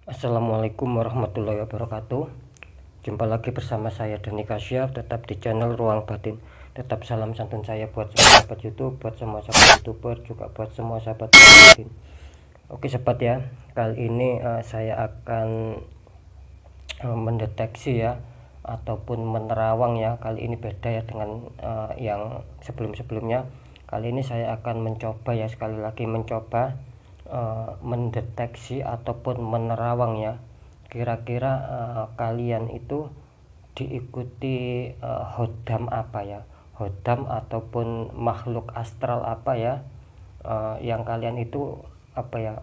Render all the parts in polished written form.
Assalamualaikum warahmatullahi wabarakatuh. Jumpa lagi bersama saya Dani Kasyaf, tetap di channel Ruang Batin. Tetap salam santun saya buat semua sahabat YouTube, buat semua sahabat YouTuber, juga buat semua sahabat Ruang Batin. Oke sobat ya, kali ini saya akan mendeteksi ya ataupun menerawang ya. Kali ini beda ya dengan yang sebelum-sebelumnya. Kali ini saya akan mencoba ya, sekali lagi mencoba mendeteksi ataupun menerawang ya, kira-kira kalian itu diikuti hodam apa ya, hodam ataupun makhluk astral apa ya, yang kalian itu apa ya,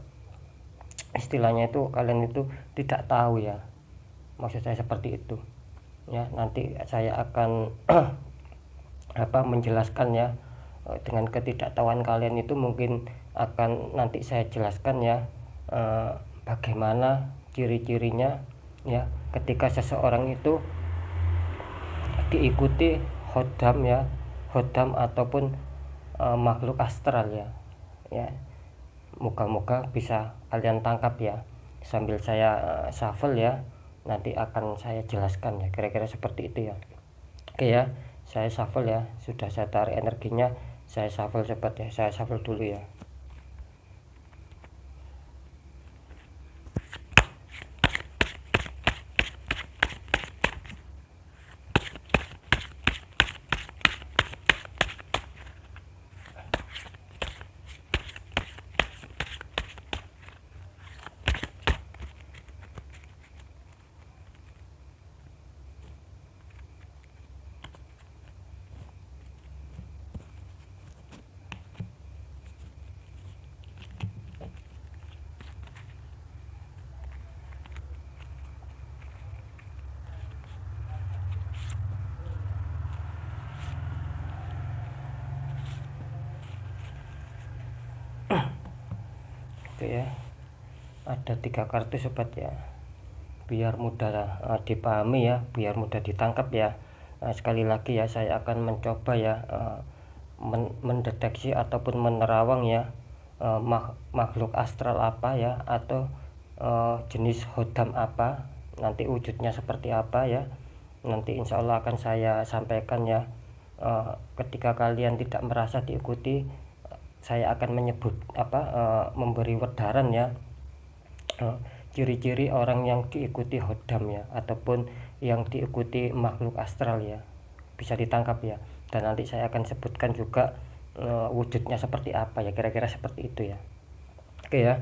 istilahnya itu kalian itu tidak tahu ya, maksud saya seperti itu ya. Nanti saya akan menjelaskan ya, dengan ketidaktahuan kalian itu mungkin akan nanti saya jelaskan ya, bagaimana ciri-cirinya ya ketika seseorang itu diikuti hodam ya, hodam ataupun makhluk astral ya. Moga-moga bisa kalian tangkap ya, sambil saya shuffle ya, nanti akan saya jelaskan ya, kira-kira seperti itu ya. Oke ya, saya shuffle ya, sudah saya tarik energinya, saya shuffle cepat ya, saya shuffle dulu ya. Itu ya, ada 3 kartu sobat ya, biar mudah dipahami ya, biar mudah ditangkap ya. Sekali lagi ya, saya akan mencoba ya mendeteksi ataupun menerawang ya, makhluk astral apa ya, atau jenis hodam apa, nanti wujudnya seperti apa ya, nanti insya Allah akan saya sampaikan ya. Ketika kalian tidak merasa diikuti, saya akan menyebut memberi wedaran ya, ciri-ciri orang yang diikuti hodam ya, ataupun yang diikuti makhluk astral ya, bisa ditangkap ya. Dan nanti saya akan sebutkan juga wujudnya seperti apa ya, kira-kira seperti itu ya. Oke ya,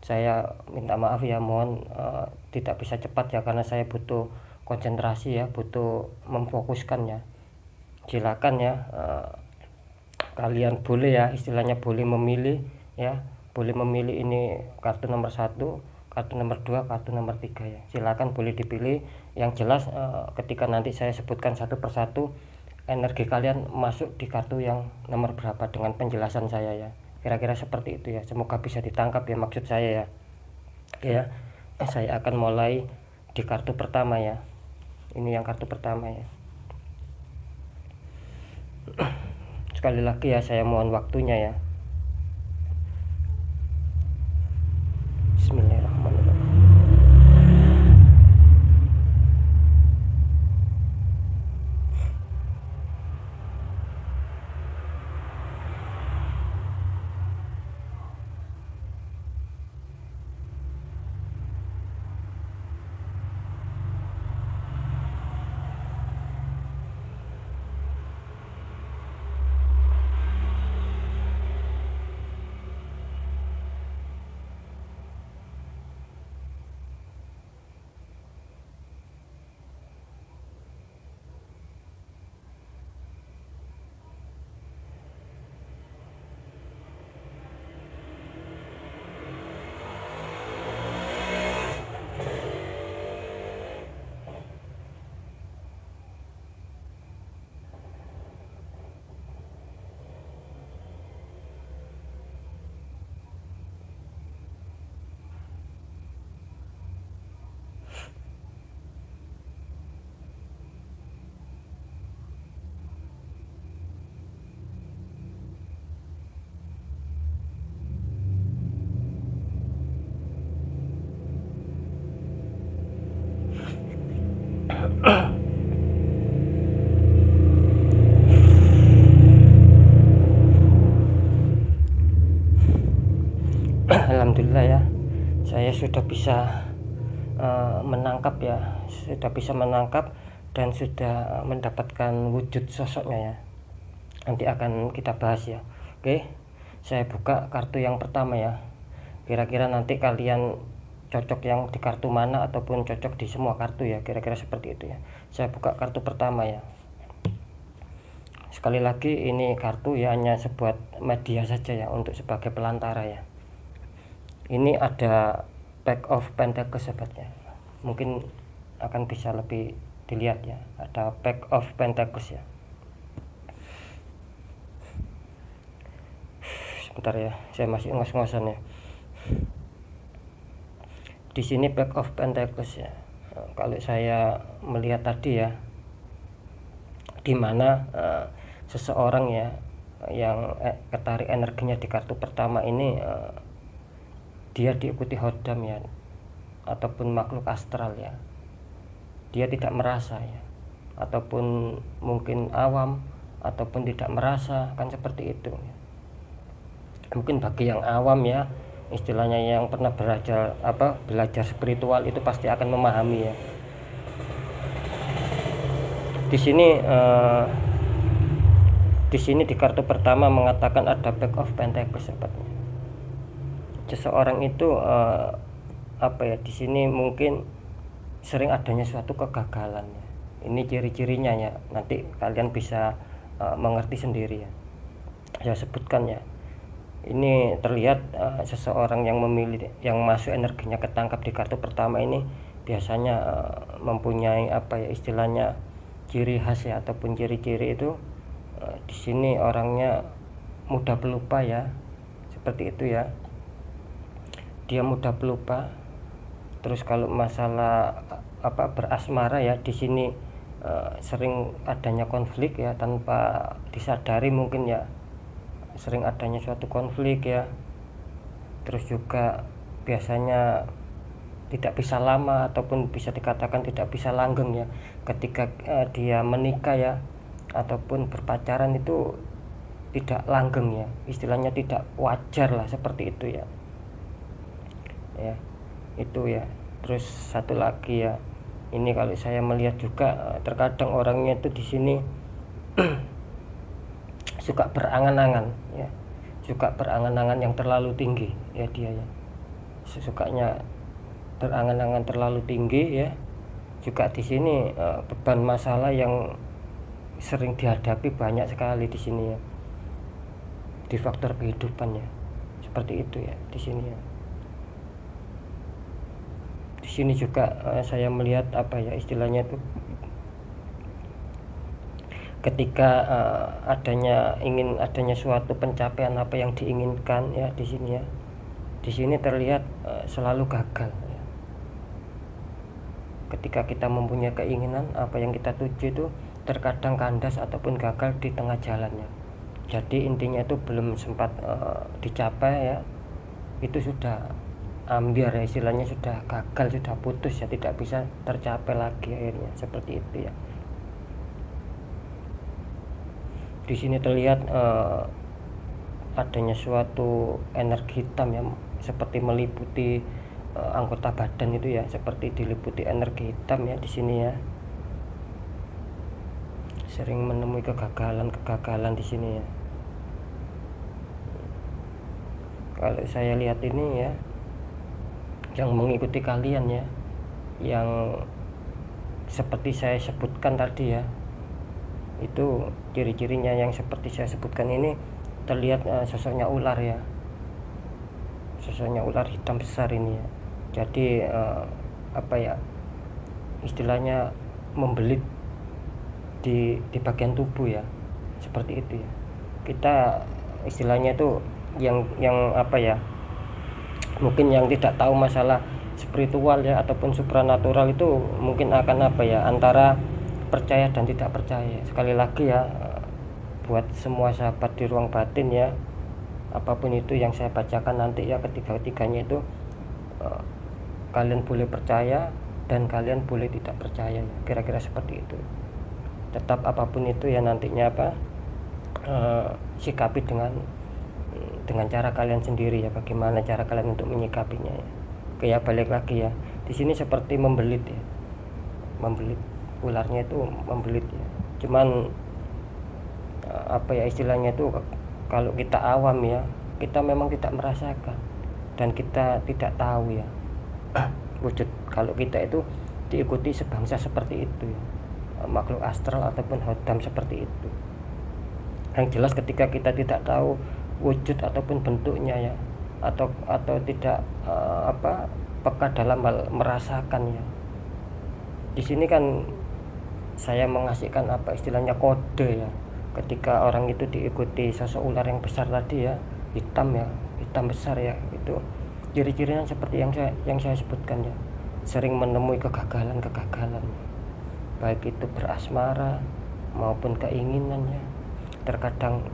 saya minta maaf ya, mohon tidak bisa cepat ya, karena saya butuh konsentrasi ya, butuh memfokuskan ya. Silakan ya, kalian boleh ya, istilahnya boleh memilih ya, boleh memilih ini kartu nomor 1, kartu nomor 2, kartu nomor 3 ya. Silakan boleh dipilih. Yang jelas ketika nanti saya sebutkan satu persatu, energi kalian masuk di kartu yang nomor berapa dengan penjelasan saya ya. Kira-kira seperti itu ya. Semoga bisa ditangkap ya maksud saya ya. Oke ya. Saya akan mulai di kartu pertama ya. Ini yang kartu pertama ya. Sekali lagi ya, saya mohon waktunya ya. Bismillahirrahmanirrahim. Alhamdulillah ya, saya sudah bisa menangkap ya, dan sudah mendapatkan wujud sosoknya ya. Nanti akan kita bahas ya. Oke, saya buka kartu yang pertama ya. Kira-kira nanti kalian cocok yang di kartu mana ataupun cocok di semua kartu ya, kira-kira seperti itu ya. Saya buka kartu pertama ya. Sekali lagi ini kartu ya hanya sebuah media saja ya, untuk sebagai pelantara ya. Ini ada Pack of Pentacles sobatnya, mungkin akan bisa lebih dilihat ya, ada Pack of Pentacles ya. Sebentar ya, saya masih ngos-ngosan ya. Di sini Pack of Pentacles ya. Kalau saya melihat tadi ya, dimana seseorang ya yang ketarik energinya di kartu pertama ini, dia diikuti hodam ya, ataupun makhluk astral ya. Dia tidak merasa ya, ataupun mungkin awam, ataupun tidak merasa, kan seperti itu ya. Mungkin bagi yang awam ya, istilahnya yang pernah belajar spiritual itu pasti akan memahami ya. Di sini di kartu pertama mengatakan ada Pack of Pentacles sobatnya. Seseorang itu di sini mungkin sering adanya suatu kegagalan ya. Ini ciri-cirinya ya, nanti kalian bisa mengerti sendiri ya. Saya sebutkan ya. Ini terlihat seseorang yang masuk energinya ketangkap di kartu pertama ini biasanya mempunyai istilahnya ciri khas ya, ataupun ciri-ciri itu di sini orangnya mudah pelupa ya, seperti itu ya. Dia mudah pelupa. Terus kalau masalah berasmara ya, di sini sering adanya konflik ya, tanpa disadari mungkin ya, sering adanya suatu konflik ya. Terus juga biasanya tidak bisa lama, ataupun bisa dikatakan tidak bisa langgeng ya, ketika dia menikah ya, ataupun berpacaran itu tidak langgeng ya, istilahnya tidak wajar lah, seperti itu ya. Ya itu ya. Terus satu lagi ya, ini kalau saya melihat juga terkadang orangnya itu di sini suka berangan-angan ya, suka berangan-angan yang terlalu tinggi ya, dia ya sukanya berangan-angan terlalu tinggi ya. Juga di sini beban masalah yang sering dihadapi banyak sekali di sini ya, di faktor kehidupannya, seperti itu ya di sini ya. Di sini juga saya melihat istilahnya itu ketika ingin adanya suatu pencapaian yang diinginkan ya di sini ya. Di sini terlihat selalu gagal ya. Ketika kita mempunyai keinginan, apa yang kita tuju itu terkadang kandas ataupun gagal di tengah jalannya. Jadi intinya itu belum sempat dicapai ya, itu sudah ambiar ya, istilahnya sudah gagal, sudah putus ya, tidak bisa tercapai lagi akhirnya, seperti itu ya. Di sini terlihat adanya suatu energi hitam yang seperti meliputi anggota badan itu ya, seperti diliputi energi hitam ya di sini ya. Sering menemui kegagalan di sini ya. Kalau saya lihat ini ya, yang mengikuti kalian ya, yang seperti saya sebutkan tadi ya, itu ciri-cirinya yang seperti saya sebutkan ini, terlihat sosoknya ular ya, sosoknya ular hitam besar ini ya. Jadi istilahnya membelit di bagian tubuh ya, seperti itu ya. Kita istilahnya itu yang mungkin yang tidak tahu masalah spiritual ya ataupun supranatural itu mungkin akan antara percaya dan tidak percaya. Sekali lagi ya, buat semua sahabat di ruang batin ya, apapun itu yang saya bacakan nanti ya, ketiga-tiganya itu kalian boleh percaya dan kalian boleh tidak percaya, kira-kira seperti itu. Tetap apapun itu ya nantinya sikapi dengan cara kalian sendiri ya, bagaimana cara kalian untuk menyikapinya ya. Kayak balik lagi ya, di sini seperti membelit ya, membelit, ularnya itu membelit ya. Cuman istilahnya itu, kalau kita awam ya, kita memang tidak merasakan dan kita tidak tahu ya wujud kalau kita itu diikuti sebangsa seperti itu ya, makhluk astral ataupun hodam seperti itu. Yang jelas ketika kita tidak tahu wujud ataupun bentuknya ya, atau tidak peka dalam hal merasakan ya. Di sini kan saya mengasihkan istilahnya kode ya, ketika orang itu diikuti sosok ular yang besar tadi ya, hitam besar ya, itu ciri-cirinya seperti yang saya sebutkan ya, sering menemui kegagalan, baik itu berasmara maupun keinginannya. Terkadang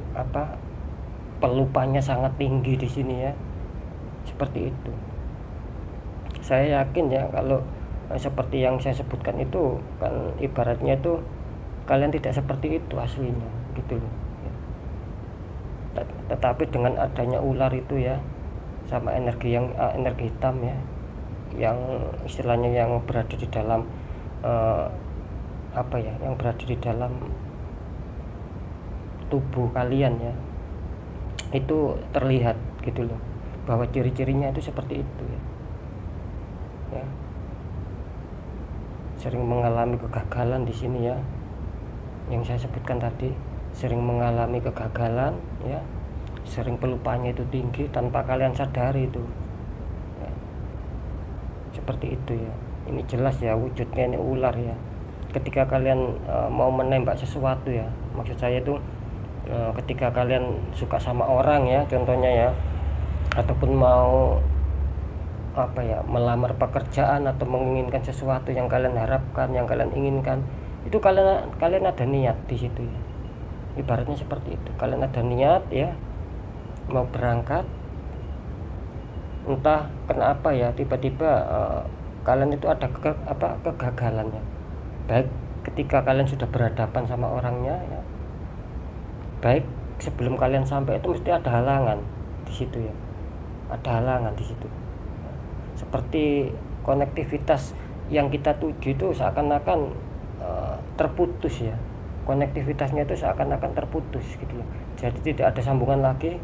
pelupanya sangat tinggi di sini ya, seperti itu. Saya yakin ya, kalau seperti yang saya sebutkan itu kan ibaratnya itu kalian tidak seperti itu aslinya gitu loh. Tetapi dengan adanya ular itu ya, sama energi hitam ya, yang istilahnya yang berada di dalam yang berada di dalam tubuh kalian ya, itu terlihat gitu loh, bahwa ciri-cirinya itu seperti itu ya. Sering mengalami kegagalan di sini ya, yang saya sebutkan tadi, sering mengalami kegagalan ya, sering pelupanya itu tinggi tanpa kalian sadari itu ya. Seperti itu ya. Ini jelas ya wujudnya, ini ular ya. Ketika kalian mau menembak sesuatu ya, maksud saya itu ketika kalian suka sama orang ya, contohnya ya, ataupun mau melamar pekerjaan atau menginginkan sesuatu yang kalian harapkan, yang kalian inginkan, itu kalian ada niat di situ ya. Ibaratnya seperti itu, kalian ada niat ya, mau berangkat, entah kenapa ya, tiba-tiba kalian itu ada kegagalannya, baik ketika kalian sudah berhadapan sama orangnya ya, baik sebelum kalian sampai itu mesti ada halangan di situ ya, ada halangan di situ. Seperti konektivitas yang kita tuju itu seakan-akan terputus ya, konektivitasnya itu seakan-akan terputus gitu loh. Jadi tidak ada sambungan lagi.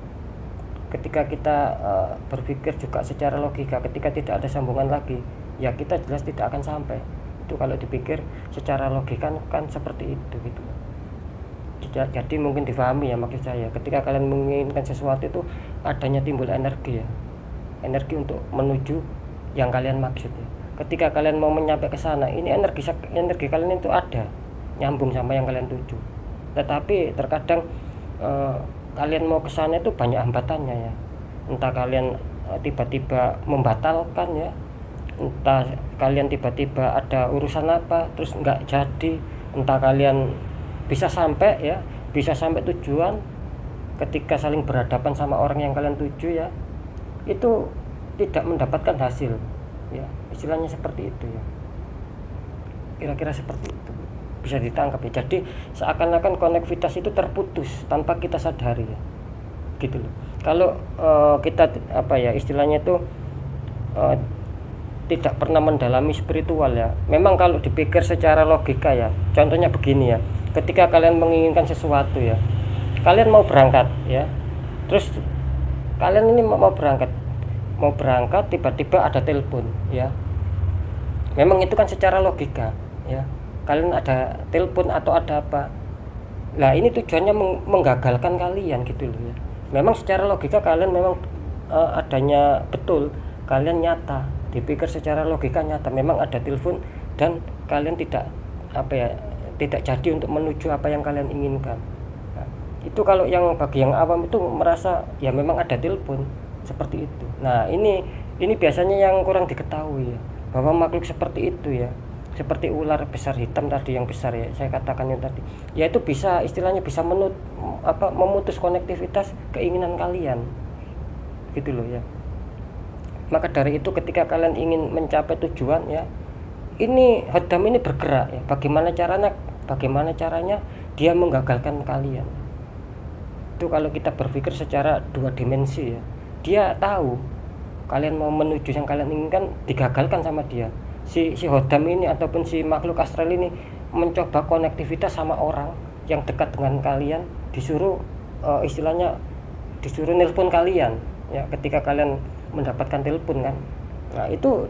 Ketika kita berpikir juga secara logika, ketika tidak ada sambungan lagi ya, kita jelas tidak akan sampai. Itu kalau dipikir secara logika kan seperti itu gitu. Jadi mungkin difahami ya maksud saya, ketika kalian menginginkan sesuatu itu adanya timbul energi ya, energi untuk menuju yang kalian maksud ya. Ketika kalian mau menyampai ke sana, ini energi kalian itu ada nyambung sama yang kalian tuju. Tetapi terkadang kalian mau ke sana itu banyak hambatannya ya. Entah kalian tiba-tiba membatalkan ya, entah kalian tiba-tiba ada urusan apa terus nggak jadi, entah kalian bisa sampai tujuan, ketika saling berhadapan sama orang yang kalian tuju ya, itu tidak mendapatkan hasil ya, istilahnya seperti itu ya, kira-kira seperti itu bisa ditangkap ya. Jadi seakan-akan konektivitas itu terputus tanpa kita sadari ya, gitu loh. Kalau kita istilahnya itu tidak pernah mendalami spiritual ya, memang kalau dipikir secara logika ya, contohnya begini ya, ketika kalian menginginkan sesuatu ya, kalian mau berangkat ya, terus kalian ini mau berangkat tiba-tiba ada telepon ya, memang itu kan secara logika ya, kalian ada telepon atau ada apa, nah ini tujuannya menggagalkan kalian gitu loh ya. Memang secara logika kalian memang adanya betul, kalian nyata, dipikir secara logika nyata, memang ada telepon dan kalian tidak jadi untuk menuju apa yang kalian inginkan. Nah, itu kalau yang bagi yang awam itu merasa ya memang ada telepon seperti itu. Nah ini biasanya yang kurang diketahui ya, bahwa makhluk seperti itu ya, seperti ular besar hitam tadi yang besar ya, saya katakan yang tadi ya, itu bisa istilahnya bisa memutus konektivitas keinginan kalian gitu loh ya. Maka dari itu ketika kalian ingin mencapai tujuan ya, ini Hodam ini bergerak ya, bagaimana caranya dia menggagalkan kalian. Itu kalau kita berpikir secara dua dimensi ya, dia tahu kalian mau menuju yang kalian inginkan digagalkan sama dia. Si Hodam ini ataupun si makhluk astral ini mencoba konektivitas sama orang yang dekat dengan kalian, disuruh istilahnya disuruh nelpon kalian ya, ketika kalian mendapatkan telepon kan. Nah itu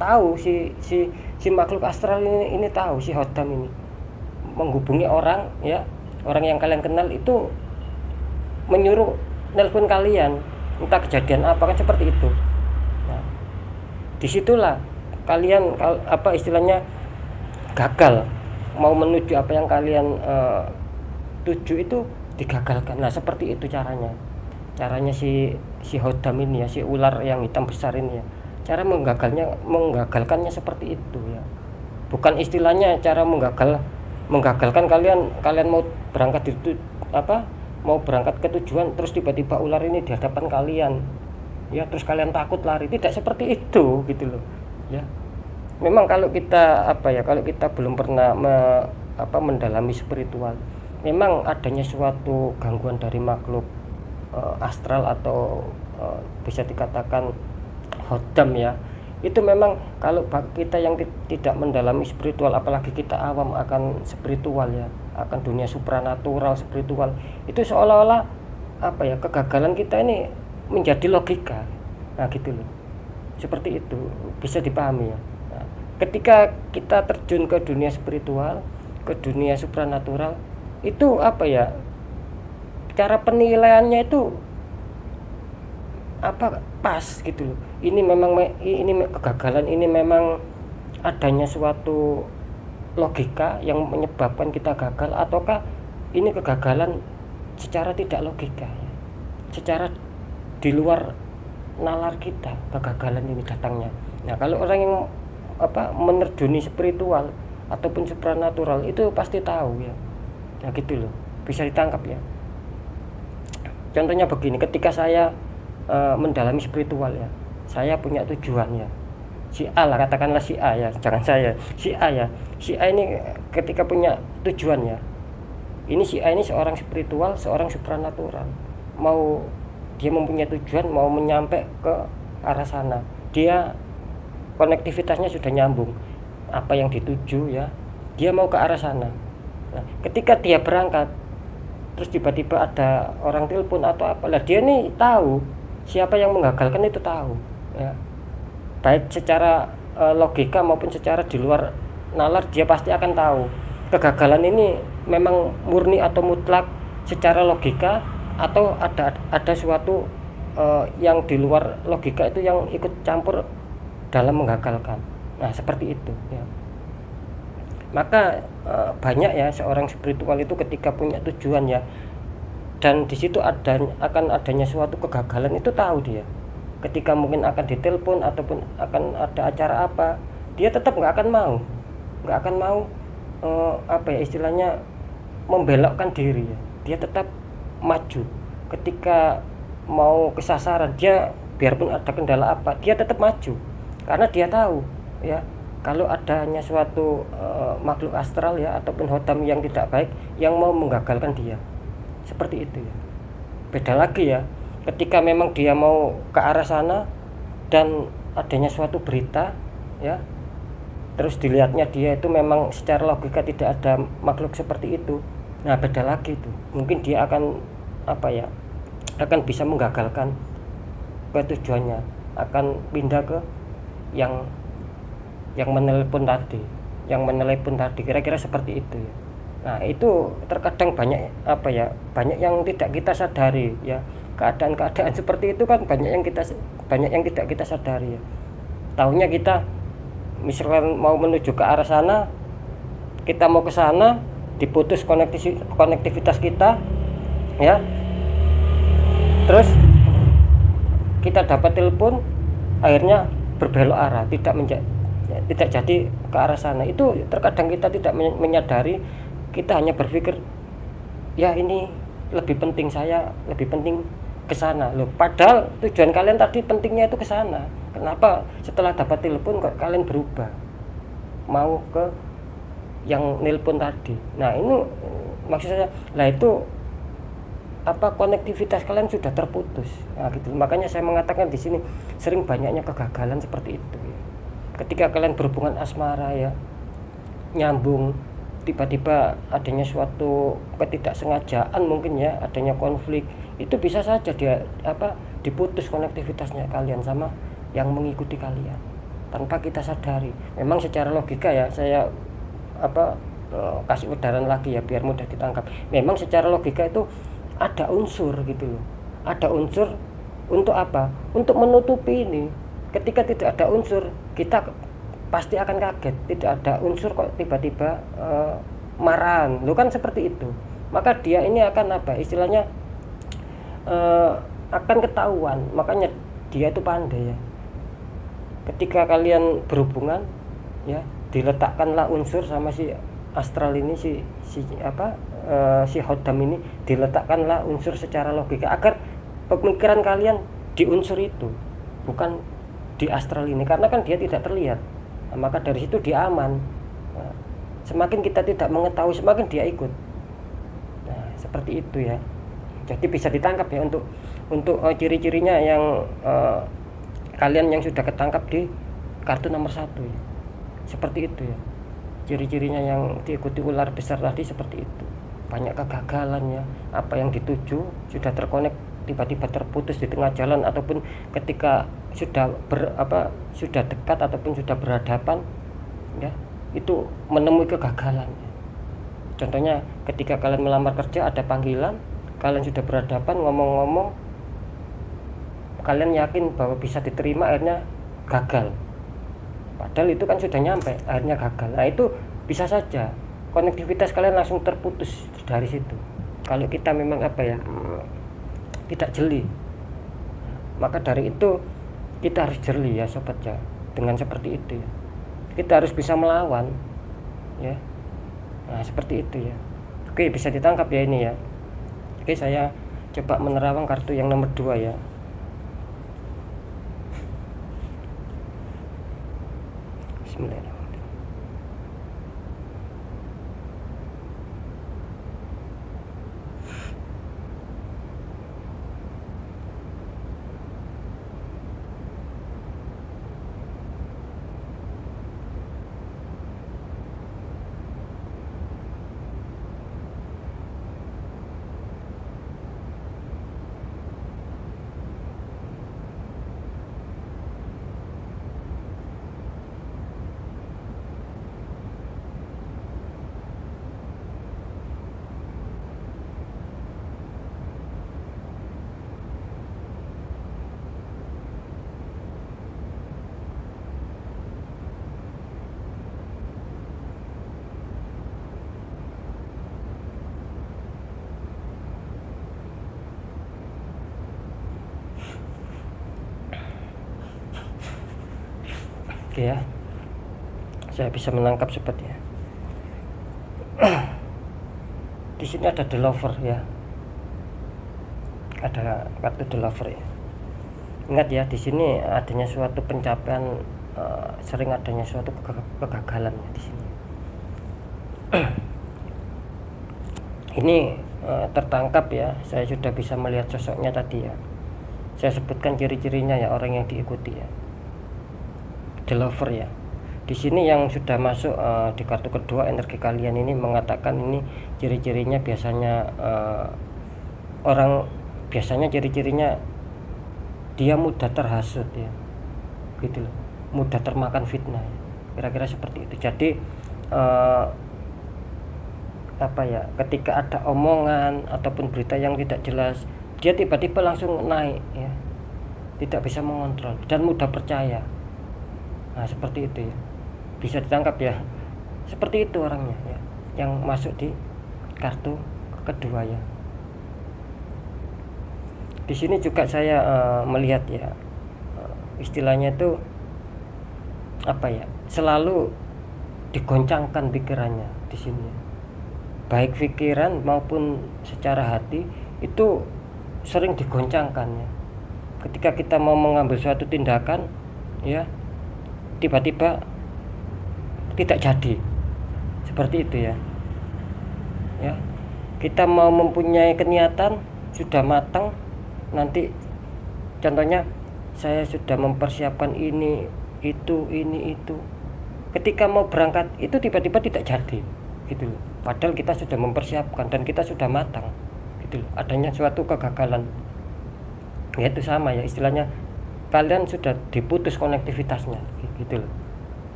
tahu si makhluk astral ini tahu si Hodam ini menghubungi orang ya, orang yang kalian kenal itu menyuruh nelpon kalian, entah kejadian apa kan seperti itu. Nah, disitulah kalian apa istilahnya gagal mau menuju apa yang kalian tuju itu digagalkan. Nah seperti itu caranya si Hodam ini ya, si ular yang hitam besar ini ya, cara menggagalkannya seperti itu ya. Bukan istilahnya cara menggagalkan kalian mau berangkat itu apa, mau berangkat ke tujuan terus tiba-tiba ular ini di hadapan kalian ya, terus kalian takut lari, tidak seperti itu gitu loh ya. Memang kalau kita kalau kita belum pernah mendalami spiritual, memang adanya suatu gangguan dari makhluk astral atau bisa dikatakan Hodam ya, itu memang kalau kita yang tidak mendalami spiritual, apalagi kita awam akan spiritual ya, akan dunia supranatural spiritual, itu seolah-olah kegagalan kita ini menjadi logika. Nah gitu loh, seperti itu bisa dipahami ya. Nah, ketika kita terjun ke dunia spiritual, ke dunia supranatural, itu cara penilaiannya itu pas gitu loh. Ini kegagalan ini memang adanya suatu logika yang menyebabkan kita gagal, ataukah ini kegagalan secara tidak logika ya, secara di luar nalar kita kegagalan ini datangnya. Nah kalau orang yang menerjuni spiritual ataupun supranatural itu pasti tahu ya. Nah gitu loh, bisa ditangkap ya. Contohnya begini, ketika saya mendalami spiritual ya, saya punya tujuan ya, si A lah, katakanlah si A ya, jangan saya, si A ya, si A ini ketika punya tujuan ya, ini si A ini seorang spiritual, seorang supranatural, dia mempunyai tujuan, mau menyampai ke arah sana, dia konektivitasnya sudah nyambung, apa yang dituju ya, dia mau ke arah sana. Nah, ketika dia berangkat terus tiba-tiba ada orang telepon atau apalah, dia nih tahu siapa yang menggagalkan, itu tahu ya, baik secara logika maupun secara di luar nalar, dia pasti akan tahu kegagalan ini memang murni atau mutlak secara logika, atau ada suatu yang di luar logika itu yang ikut campur dalam menggagalkan. Nah seperti itu ya. Maka banyak ya seorang spiritual itu ketika punya tujuan ya, dan di situ akan adanya suatu kegagalan, itu tahu dia. Ketika mungkin akan ditelepon ataupun akan ada acara apa, dia tetap nggak akan mau istilahnya membelokkan diri ya. Dia tetap maju. Ketika mau ke sasaran, dia biarpun ada kendala apa, dia tetap maju karena dia tahu ya, kalau adanya suatu makhluk astral ya ataupun Hodam yang tidak baik yang mau menggagalkan dia. Seperti itu ya. Beda lagi ya, ketika memang dia mau ke arah sana dan adanya suatu berita ya, terus dilihatnya dia itu memang secara logika tidak ada makhluk seperti itu. Nah beda lagi itu, mungkin dia akan akan bisa menggagalkan ke tujuannya, akan pindah ke yang menelepon tadi, kira-kira seperti itu ya. Nah itu terkadang banyak yang tidak kita sadari ya, keadaan-keadaan seperti itu kan banyak yang tidak kita sadari ya. Taunya kita misalkan mau menuju ke arah sana, kita mau ke sana, diputus konektivitas kita ya, terus kita dapat telepon, akhirnya berbelok arah, tidak jadi ke arah sana. Itu terkadang kita tidak menyadari, kita hanya berpikir ya ini lebih penting ke sana loh, padahal tujuan kalian tadi pentingnya itu ke sana. Kenapa setelah dapat telepon kok kalian berubah? mau ke yang nelpon tadi. Nah ini maksud saya, lah itu konektivitas kalian sudah terputus. Nah gitu, makanya saya mengatakan di sini sering banyaknya kegagalan seperti itu ya. Ketika kalian berhubungan asmara ya, nyambung, tiba-tiba adanya suatu ketidaksengajaan mungkin ya, adanya konflik, itu bisa saja dia diputus konektivitasnya kalian sama yang mengikuti kalian tanpa kita sadari. Memang secara logika ya, saya kasih udaran lagi ya biar mudah ditangkap. Memang secara logika itu ada unsur gitu loh, ada unsur untuk apa? Untuk menutupi ini. Ketika tidak ada unsur, kita pasti akan kaget. Tidak ada unsur kok tiba-tiba marahan, lo kan seperti itu. Maka dia ini akan istilahnya akan ketahuan. Makanya dia itu pandai ya. Ketika kalian berhubungan ya, diletakkanlah unsur sama si astral ini, si Hodam ini, diletakkanlah unsur secara logika agar pemikiran kalian di unsur itu, bukan di astral ini, karena kan dia tidak terlihat. Nah, maka dari situ dia aman. Nah, semakin kita tidak mengetahui, semakin dia ikut. Nah, seperti itu ya. Jadi bisa ditangkap ya untuk ciri-cirinya yang kalian yang sudah ketangkap di kartu nomor 1 ya. Seperti itu ya. Ciri-cirinya yang diikuti ular besar tadi seperti itu. Banyak kegagalan ya. Apa yang dituju sudah terkonek tiba-tiba terputus di tengah jalan, ataupun ketika sudah sudah dekat ataupun sudah berhadapan ya, itu menemui kegagalan. Contohnya ketika kalian melamar kerja, ada panggilan, kalian sudah berhadapan, ngomong-ngomong, kalian yakin bahwa bisa diterima, akhirnya gagal. Padahal itu kan sudah nyampe, akhirnya gagal. Nah itu bisa saja konektivitas kalian langsung terputus dari situ. Kalau kita memang tidak jeli, maka dari itu kita harus jeli ya sobat ya. Dengan seperti itu ya, kita harus bisa melawan ya. Nah seperti itu ya. Oke, bisa ditangkap ya ini ya. Oke, saya coba menerawang kartu yang nomor 2 ya. Bismillahirrahmanirrahim. Oke ya, saya bisa menangkap sobat ya. Di sini ada The Lover ya, ada kartu The Lover ya. Ingat ya, di sini adanya suatu pencapaian, sering adanya suatu kegagalan ya di sini. Ini tertangkap ya, saya sudah bisa melihat sosoknya tadi ya. Saya sebutkan ciri-cirinya ya, orang yang diikuti ya. The Lover ya. Di sini yang sudah masuk di kartu kedua, energi kalian ini mengatakan ini ciri-cirinya biasanya ciri-cirinya dia mudah terhasut ya, gitu loh, mudah termakan fitnah ya. Kira-kira seperti itu. Jadi ketika ada omongan ataupun berita yang tidak jelas, dia tiba-tiba langsung naik ya, tidak bisa mengontrol dan mudah percaya. Nah seperti itu ya, bisa ditangkap ya. Seperti itu orangnya ya, yang masuk di kartu kedua ya. Di sini juga saya melihat ya, istilahnya itu selalu digoncangkan pikirannya di sini, baik pikiran maupun secara hati itu sering digoncangkan ya. Ketika kita mau mengambil suatu tindakan ya, tiba-tiba tidak jadi. Seperti itu ya. Ya, kita mau mempunyai niatan sudah matang, nanti contohnya saya sudah mempersiapkan ini itu, ketika mau berangkat itu tiba-tiba tidak jadi gitu loh. Padahal kita sudah mempersiapkan dan kita sudah matang gitu loh. Adanya suatu kegagalan, ya itu sama ya, istilahnya kalian sudah diputus konektivitasnya gitu loh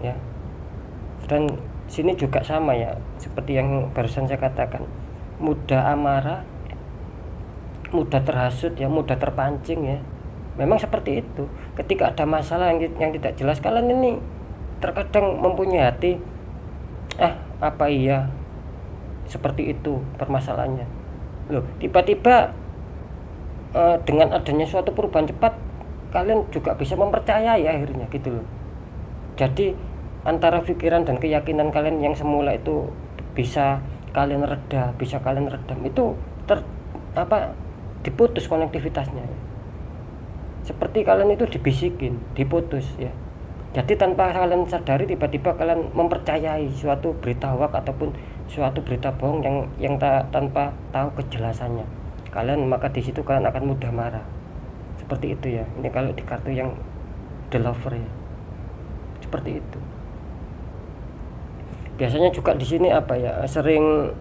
ya. Dan sini juga sama ya, seperti yang barusan saya katakan, mudah amarah, mudah terhasut ya, mudah terpancing ya. Memang seperti itu. Ketika ada masalah yang tidak jelas, kalian ini terkadang mempunyai hati, apa iya seperti itu permasalahannya. Loh, tiba-tiba dengan adanya suatu perubahan cepat, kalian juga bisa mempercayai akhirnya gitu loh. Jadi antara pikiran dan keyakinan kalian yang semula itu bisa kalian redam, itu diputus konektivitasnya. Seperti kalian itu dibisikin, diputus ya. Jadi tanpa kalian sadari, tiba-tiba kalian mempercayai suatu berita hoax ataupun suatu berita bohong yang tanpa tahu kejelasannya. Maka di situ kalian akan mudah marah. Seperti itu ya. Ini kalau di kartu yang The Lover ya. Seperti itu. Biasanya juga di sini sering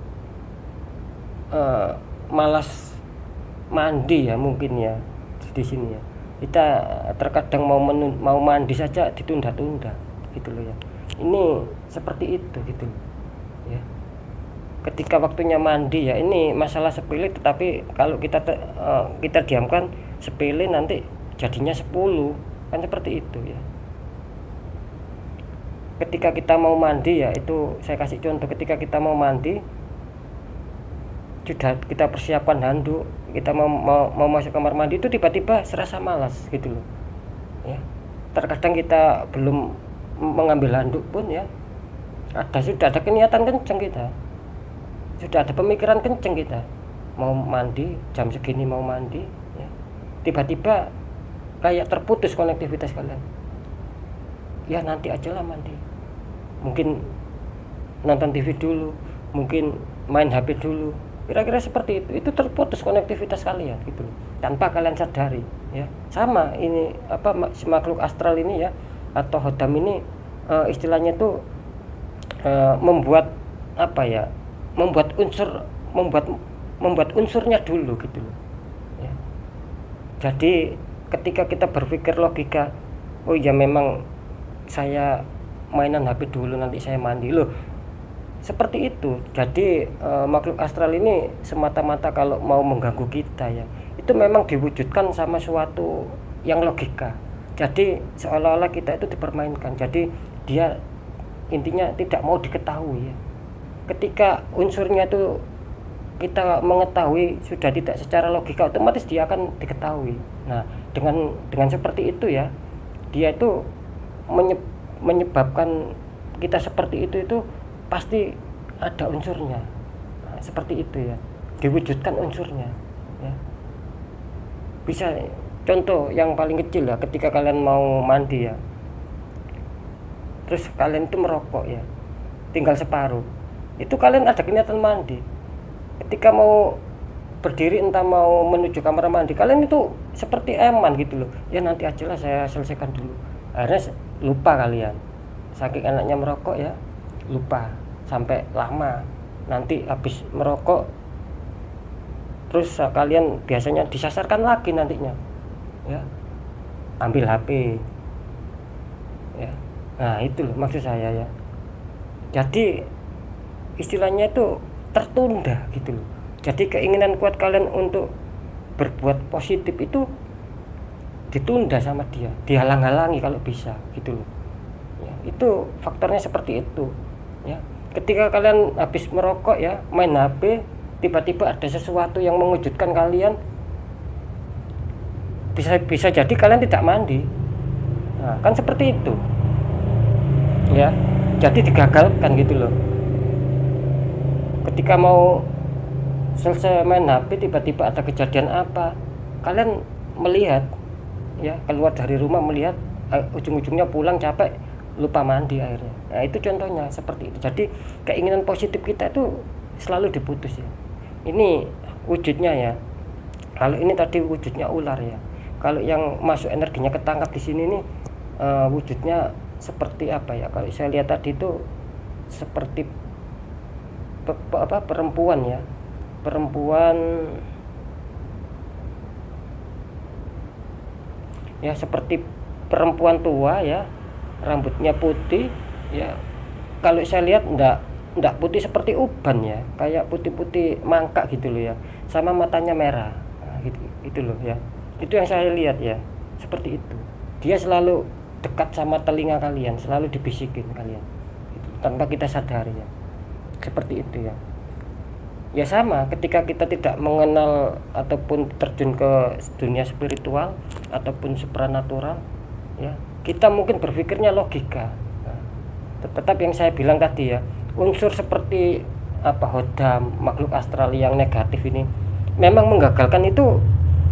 malas mandi ya, mungkin ya di sini ya. Kita terkadang mau mandi saja ditunda-tunda gitu loh ya. Ini seperti itu gitu loh ya. Ketika waktunya mandi ya, ini masalah sepele, tetapi kalau kita diamkan sepele, nanti jadinya 10, kan seperti itu ya. Ketika kita mau mandi ya, itu saya kasih contoh, ketika kita mau mandi sudah kita persiapkan handuk, kita mau masuk kamar mandi, itu tiba-tiba serasa malas gitu loh ya. Terkadang kita belum mengambil handuk pun ya, sudah ada niatan kenceng, kita sudah ada pemikiran kenceng, kita mau mandi, jam segini mau mandi ya. Tiba-tiba kayak terputus konektivitas kalian. Ya nanti aja lah mandi, mungkin nonton TV dulu, mungkin main HP dulu, kira-kira seperti itu terputus konektivitas kalian gitu loh, tanpa kalian sadari ya. Sama ini makhluk astral ini ya, atau hodam ini istilahnya itu membuat unsurnya dulu gitu loh ya. Jadi ketika kita berpikir logika, oh ya memang saya mainan HP dulu, nanti saya mandi loh, seperti itu. Jadi makhluk astral ini semata-mata kalau mau mengganggu kita ya, itu memang diwujudkan sama suatu yang logika. Jadi seolah-olah kita itu dipermainkan. Jadi dia intinya tidak mau diketahui ya. Ketika unsurnya itu kita mengetahui sudah tidak secara logika, otomatis dia akan diketahui. Nah, dengan seperti itu ya, dia itu menyebabkan kita seperti itu pasti ada unsurnya. Nah, seperti itu ya, diwujudkan unsurnya ya. Bisa contoh yang paling kecil ya, ketika kalian mau mandi ya, terus kalian itu merokok ya, tinggal separuh, itu kalian ada niatan mandi. Ketika mau berdiri entah mau menuju kamar mandi, kalian itu seperti eman gitu loh ya, nanti aja lah saya selesaikan dulu. Akhirnya lupa kalian, saking enaknya merokok ya, lupa sampai lama. Nanti habis merokok terus kalian biasanya disasarkan lagi nantinya ya, ambil HP ya. Nah itu loh maksud saya ya. Jadi istilahnya itu tertunda gitu loh. Jadi keinginan kuat kalian untuk berbuat positif itu ditunda sama dia, dihalang-halangi kalau bisa gitu loh ya. Itu faktornya seperti itu ya. Ketika kalian habis merokok ya, main HP, tiba-tiba ada sesuatu yang mengejutkan kalian, bisa jadi kalian tidak mandi. Nah, kan seperti itu ya. Jadi digagalkan gitu loh. Ketika mau selesai main HP, tiba-tiba ada kejadian apa, kalian melihat ya, keluar dari rumah melihat, ujung-ujungnya pulang capek, lupa mandi akhirnya. Nah itu contohnya seperti itu. Jadi keinginan positif kita itu selalu diputus ya. Ini wujudnya ya. Kalau ini tadi wujudnya ular ya. Kalau yang masuk energinya ketangkap di sini nih wujudnya seperti apa ya? Kalau saya lihat tadi itu seperti perempuan ya. Perempuan ya, seperti perempuan tua ya, rambutnya putih ya. Kalau saya lihat enggak putih seperti uban ya, kayak putih-putih mangkak gitu loh ya, sama matanya merah. Nah, gitu loh ya. Itu yang saya lihat ya, seperti itu. Dia selalu dekat sama telinga kalian, selalu dibisikin kalian gitu, tanpa kita sadari ya. Seperti itu ya. Ya sama, ketika kita tidak mengenal ataupun terjun ke dunia spiritual ataupun supranatural ya, kita mungkin berpikirnya logika. Nah, tetap yang saya bilang tadi ya, unsur seperti hodam, makhluk astral yang negatif ini memang menggagalkan itu,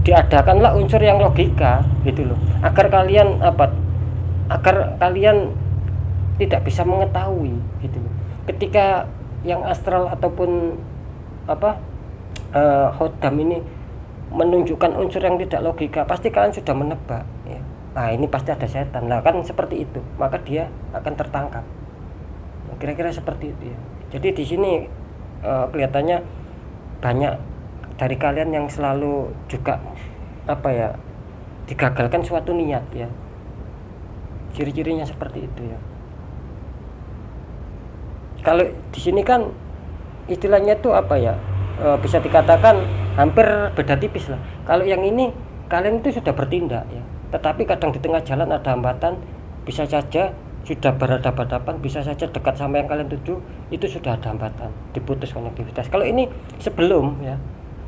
diadakanlah unsur yang logika gitu loh, agar kalian tidak bisa mengetahui gitu loh. Ketika yang astral ataupun hodam ini menunjukkan unsur yang tidak logika, pasti kalian sudah menebak ya. Nah ini pasti ada setan lah, kan seperti itu, maka dia akan tertangkap. Nah, kira-kira seperti itu ya. Jadi di sini kelihatannya banyak dari kalian yang selalu juga digagalkan suatu niat ya. Ciri-cirinya seperti itu ya. Kalau di sini kan istilahnya tuh bisa dikatakan hampir beda tipis lah. Kalau yang ini kalian itu sudah bertindak ya, tetapi kadang di tengah jalan ada hambatan, bisa saja sudah berhadapan-hadapan, bisa saja dekat sama yang kalian tuju, itu sudah ada hambatan, diputus konektivitas. Kalau ini sebelum ya,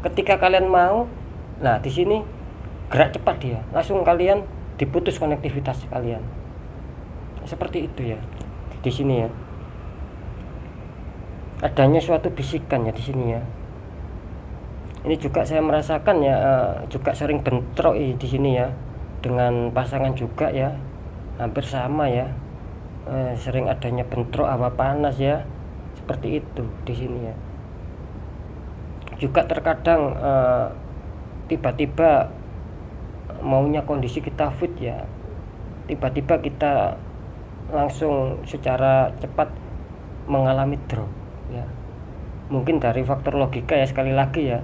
ketika kalian mau, nah di sini gerak cepat dia, langsung kalian diputus konektivitas kalian. Seperti itu ya di sini ya. Adanya suatu bisikan ya di sini ya. Ini juga saya merasakan ya, juga sering bentrok di sini ya, dengan pasangan juga ya, hampir sama ya. Sering adanya bentrok hawa panas ya, seperti itu di sini ya. Juga terkadang tiba-tiba maunya kondisi kita fit ya, tiba-tiba kita langsung secara cepat mengalami drop ya, mungkin dari faktor logika ya, sekali lagi ya.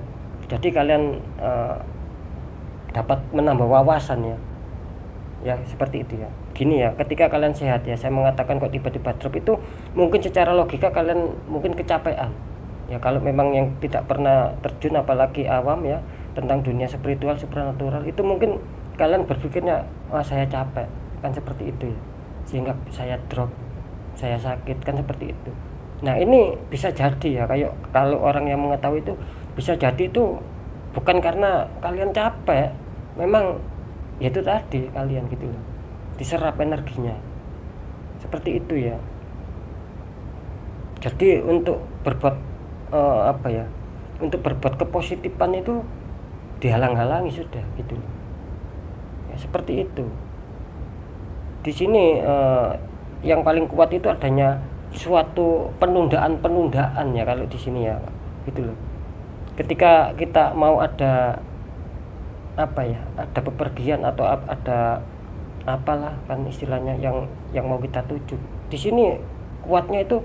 Jadi kalian dapat menambah wawasan ya seperti itu ya. Gini ya, ketika kalian sehat ya, saya mengatakan kok tiba-tiba drop itu mungkin secara logika kalian mungkin kecapean ya. Kalau memang yang tidak pernah terjun apalagi awam ya tentang dunia spiritual supranatural, itu mungkin kalian berpikirnya saya capek kan, seperti itu ya, sehingga saya drop, saya sakit kan, seperti itu. Nah ini bisa jadi ya, kayak kalau orang yang mengetahui itu bisa jadi itu bukan karena kalian capek, memang ya itu tadi kalian gitu loh, diserap energinya, seperti itu ya. Jadi untuk berbuat untuk berbuat kepositifan itu dihalang-halangi sudah gitu loh ya, seperti itu. Di sini yang paling kuat itu adanya suatu penundaan ya kalau di sini ya gitu loh. Ketika kita mau ada ada bepergian atau ada apalah kan istilahnya yang mau kita tuju, di sini kuatnya itu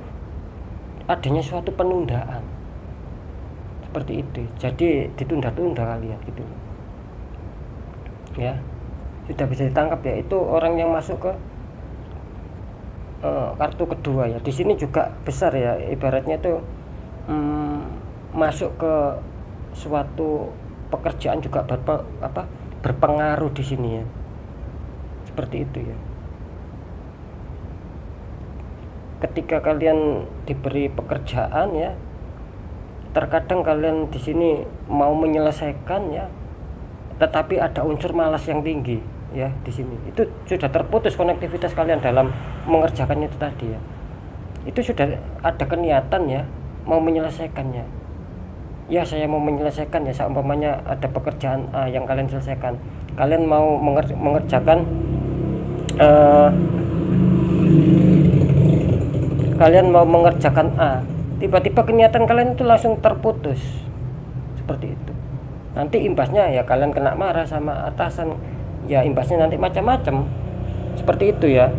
adanya suatu penundaan seperti itu. Jadi ditunda-tunda kalian gitu loh ya. Sudah bisa ditangkap ya, itu orang yang masuk ke kartu kedua ya. Di sini juga besar ya, ibaratnya itu masuk ke suatu pekerjaan juga berpengaruh di sini ya, seperti itu ya. Ketika kalian diberi pekerjaan ya, terkadang kalian di sini mau menyelesaikan ya, tetapi ada unsur malas yang tinggi ya di sini. Itu sudah terputus konektivitas kalian dalam mengerjakan itu tadi ya. Itu sudah ada keniatan ya mau menyelesaikannya. Ya saya mau menyelesaikan ya, seumpamanya ada pekerjaan yang kalian selesaikan, kalian mau mengerjakan kalian mau mengerjakan A, tiba-tiba niatan kalian itu langsung terputus seperti itu. Nanti imbasnya ya kalian kena marah sama atasan, ya imbasnya nanti macam-macam seperti itu ya.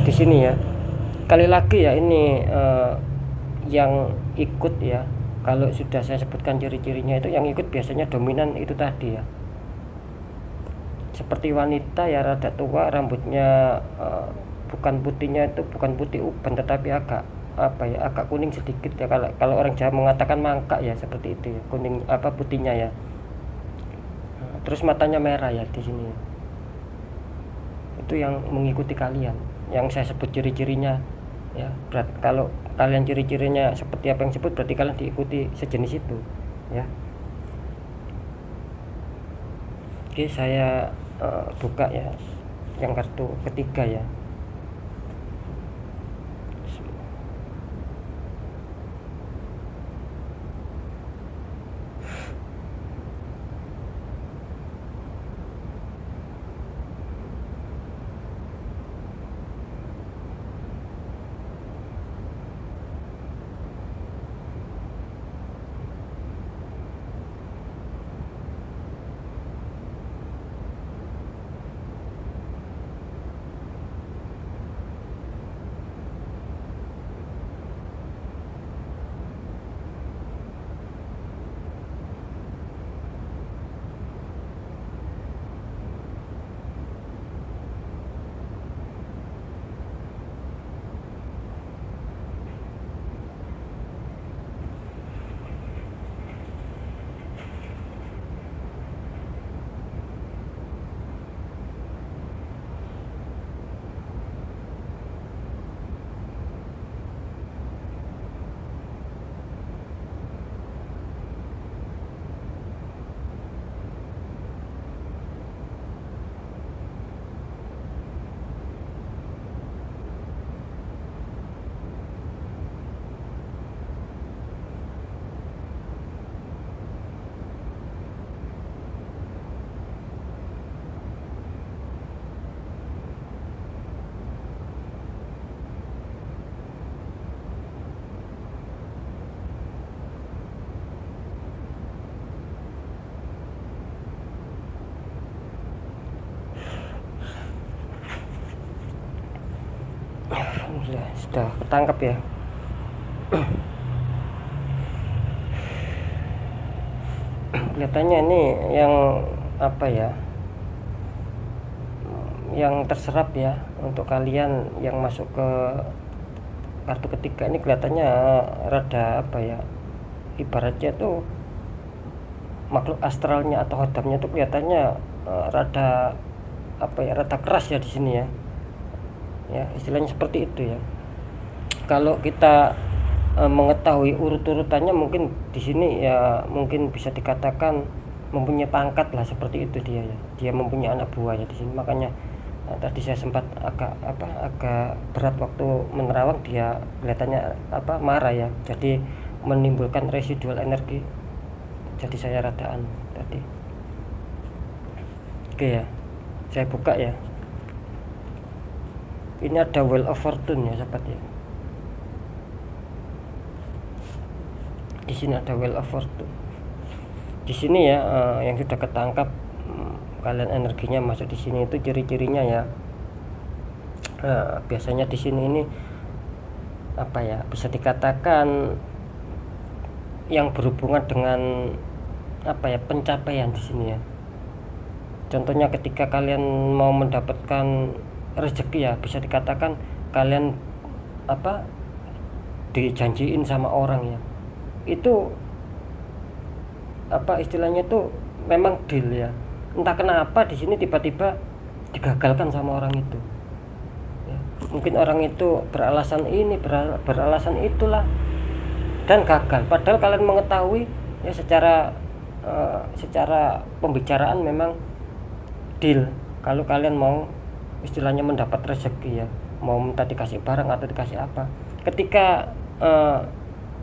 Di sini ya, kali lagi ya ini yang ikut ya, kalau sudah saya sebutkan ciri-cirinya itu, yang ikut biasanya dominan itu tadi ya, seperti wanita ya, rada tua, rambutnya bukan putihnya itu bukan putih uban tetapi agak agak kuning sedikit ya, kalau orang Jawa mengatakan mangkak ya, seperti itu ya, kuning putihnya ya. Terus matanya merah ya di sini. Itu yang mengikuti kalian, yang saya sebut ciri-cirinya ya. Kalau kalian ciri-cirinya seperti apa yang sebut, berarti kalian diikuti sejenis itu ya. Oke, saya buka ya yang kartu ketiga ya. Sudah ketangkap ya. Kelihatannya ini yang yang terserap ya untuk kalian yang masuk ke kartu ketiga ini. Kelihatannya rada ibaratnya tuh makhluk astralnya atau hodamnya tuh kelihatannya rada rada keras ya di sini ya. Ya, istilahnya seperti itu ya. Kalau kita mengetahui urut-urutannya, mungkin di sini ya mungkin bisa dikatakan mempunyai pangkat lah, seperti itu dia ya. Dia mempunyai anak buah ya di sini. Makanya tadi saya sempat agak berat waktu menerawang, dia kelihatannya marah ya. Jadi menimbulkan residual energi. Jadi saya radaan tadi. Oke ya. Saya buka ya. Ini ada Wheel of Fortune ya, sahabat ya. Di sini ada Wheel of Fortune. Di sini ya yang sudah ketangkap, kalian energinya masuk di sini itu ciri-cirinya ya. Biasanya di sini ini bisa dikatakan yang berhubungan dengan pencapaian di sini ya. Contohnya ketika kalian mau mendapatkan rezeki ya, bisa dikatakan kalian dijanjiin sama orang ya, itu istilahnya tuh memang deal ya. Entah kenapa di sini tiba-tiba digagalkan sama orang itu ya. Mungkin orang itu beralasan ini, beralasan itulah, dan gagal. Padahal kalian mengetahui ya secara pembicaraan memang deal kalau kalian mau istilahnya mendapat rezeki ya, mau minta dikasih barang atau dikasih apa. Ketika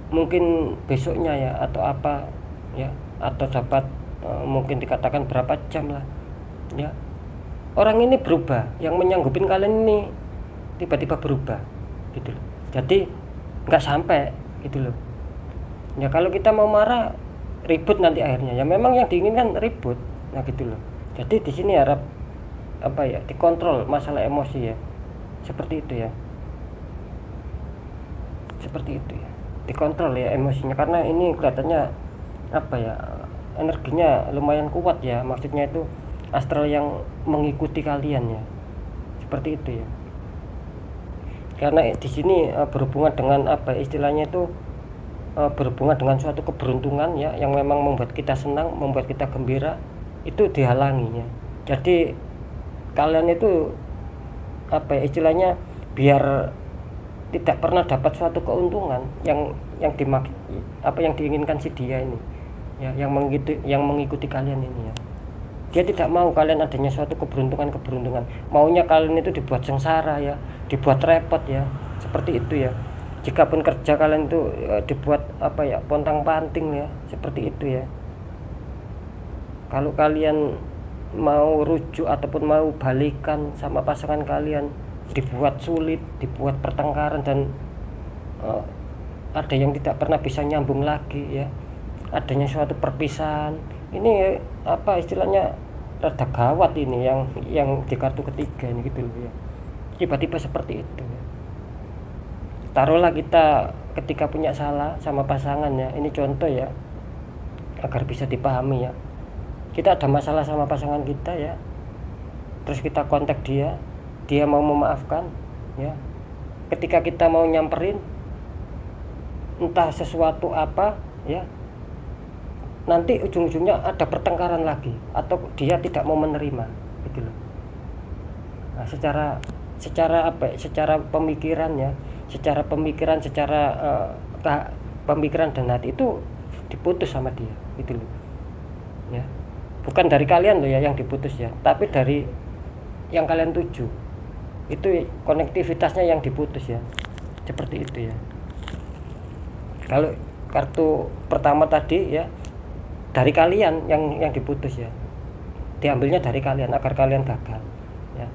mungkin besoknya ya atau ya, atau dapat mungkin dikatakan berapa jam lah ya, orang ini berubah. Yang menyanggupin kalian ini tiba-tiba berubah gitu loh. Jadi nggak sampai gitu loh ya. Kalau kita mau marah ribut nanti akhirnya ya, memang yang diinginkan ribut. Nah gitu loh. Jadi di sini harap dikontrol masalah emosi ya, seperti itu ya, dikontrol ya emosinya, karena ini kelihatannya energinya lumayan kuat ya, maksudnya itu astral yang mengikuti kalian ya, seperti itu ya. Karena di sini berhubungan dengan istilahnya itu berhubungan dengan suatu keberuntungan ya, yang memang membuat kita senang, membuat kita gembira, itu dihalangi ya. Jadi kalian itu istilahnya biar tidak pernah dapat suatu keuntungan yang diinginkan si dia ini ya, yang mengikuti kalian ini ya. Dia tidak mau kalian adanya suatu keberuntungan, maunya kalian itu dibuat sengsara ya, dibuat repot ya, seperti itu ya. Jikapun kerja kalian itu dibuat pontang-panting ya, seperti itu ya. Kalau kalian mau rujuk ataupun mau balikan sama pasangan kalian, dibuat sulit, dibuat pertengkaran, dan ada yang tidak pernah bisa nyambung lagi ya, adanya suatu perpisahan. Ini istilahnya rada gawat ini yang di kartu ketiga ini gitu loh ya. Tiba-tiba seperti itu ya. Taruhlah kita ketika punya salah sama pasangan ya, ini contoh ya agar bisa dipahami ya. Kita ada masalah sama pasangan kita ya, terus kita kontak dia mau memaafkan ya. Ketika kita mau nyamperin entah sesuatu apa ya, nanti ujung-ujungnya ada pertengkaran lagi, atau dia tidak mau menerima gitu loh. Nah, secara pemikiran ya, secara pemikiran dan hati itu diputus sama dia gitu loh ya. Bukan dari kalian loh ya yang diputus ya, tapi dari yang kalian tuju, itu konektivitasnya yang diputus ya, seperti itu ya. Kalau kartu pertama tadi ya, dari kalian yang diputus ya, diambilnya dari kalian agar kalian gagal ya.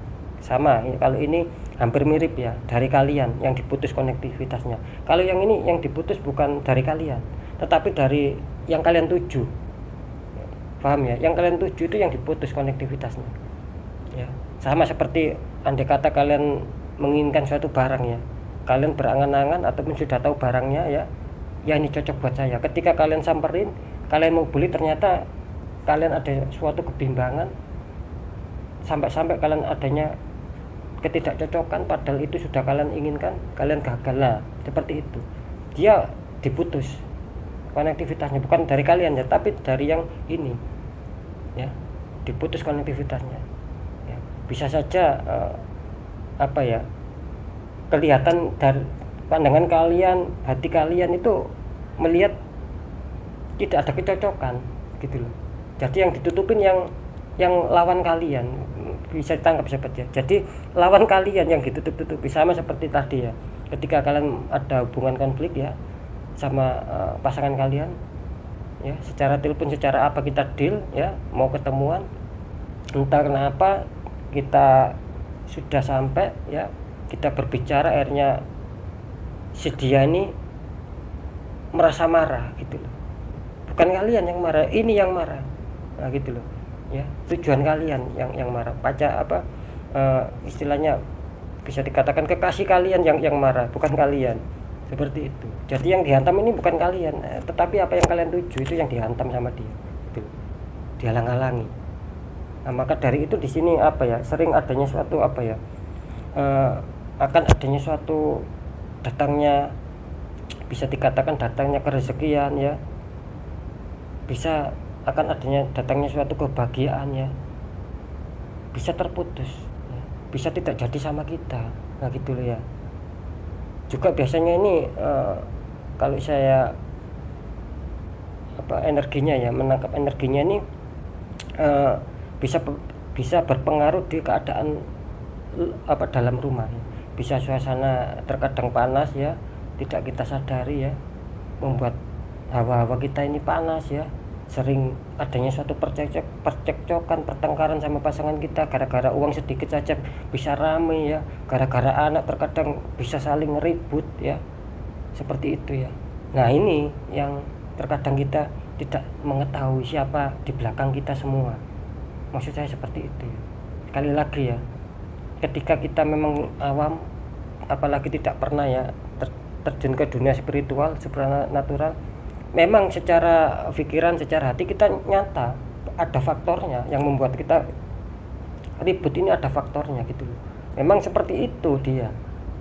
Sama kalau ini hampir mirip ya, dari kalian yang diputus konektivitasnya. Kalau yang ini yang diputus bukan dari kalian, tetapi dari yang kalian tuju, paham ya? Yang kalian tuju itu yang diputus konektivitasnya ya. Sama seperti andai kata kalian menginginkan suatu barang ya, kalian berangan-angan ataupun sudah tahu barangnya ya, ini cocok buat saya. Ketika kalian samperin, kalian mau beli, ternyata kalian ada suatu kebimbangan, sampai kalian adanya ketidakcocokan, padahal itu sudah kalian inginkan, kalian gagal lah, seperti itu. Dia diputus konektivitasnya, bukan dari kalian ya, tapi dari yang ini ya, diputus konektivitasnya ya. Bisa saja kelihatan dari pandangan kalian, hati kalian itu melihat tidak ada kecocokan gitu loh. Jadi yang ditutupin yang lawan kalian, bisa ditangkap sahabat ya. Jadi lawan kalian yang ditutup-tutupi, sama seperti tadi ya. Ketika kalian ada hubungan konflik ya sama pasangan kalian ya, secara telepon, secara apa kita deal ya, mau ketemuan, entah kenapa kita sudah sampai ya, kita berbicara, akhirnya si dia ini merasa marah gitu loh. Bukan kalian yang marah, ini yang marah. Nah gitu loh ya, tujuan kalian yang marah. Istilahnya bisa dikatakan kekasih kalian yang marah, bukan kalian, seperti itu. Jadi yang dihantam ini bukan kalian, tetapi apa yang kalian tuju itu yang dihantam sama dia gitu, dihalang-halangi. Nah, maka dari itu di sini sering adanya suatu akan adanya suatu datangnya, bisa dikatakan datangnya kerezekian ya, bisa akan adanya datangnya suatu kebahagiaan ya, bisa terputus ya, bisa tidak jadi sama kita. Nah gitu loh ya. Juga biasanya ini kalau saya energinya ya, menangkap energinya ini bisa berpengaruh di keadaan dalam rumah ya. Bisa suasana terkadang panas ya, tidak kita sadari ya, membuat hawa-hawa kita ini panas ya, sering adanya suatu percekcokan, pertengkaran sama pasangan kita gara-gara uang sedikit saja bisa rame ya, gara-gara anak terkadang bisa saling ribut ya, seperti itu ya. Nah ini yang terkadang kita tidak mengetahui siapa di belakang kita semua, maksud saya seperti itu ya. Sekali lagi ya, ketika kita memang awam, apalagi tidak pernah ya terjun ke dunia spiritual, supranatural, memang secara pikiran, secara hati kita nyata ada faktornya yang membuat kita ribut, ini ada faktornya gitu loh. Memang seperti itu dia.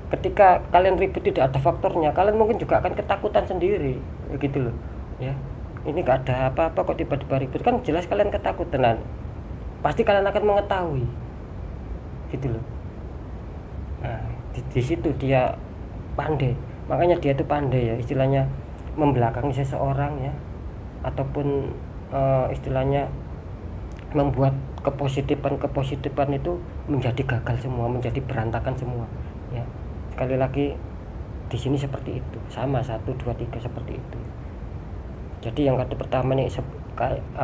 Ketika kalian ribut tidak ada faktornya, kalian mungkin juga akan ketakutan sendiri gitu loh ya. Ini gak ada apa-apa kok tiba-tiba ribut, kan jelas kalian ketakutan, pasti kalian akan mengetahui gitu loh. Nah di situ dia pandai, makanya dia itu pandai ya, istilahnya membelakangi seseorang ya, ataupun istilahnya membuat kepositifan itu menjadi gagal semua, menjadi berantakan semua ya. Sekali lagi di sini seperti itu, sama 1, 2, 3 seperti itu. Jadi yang kartu pertama nih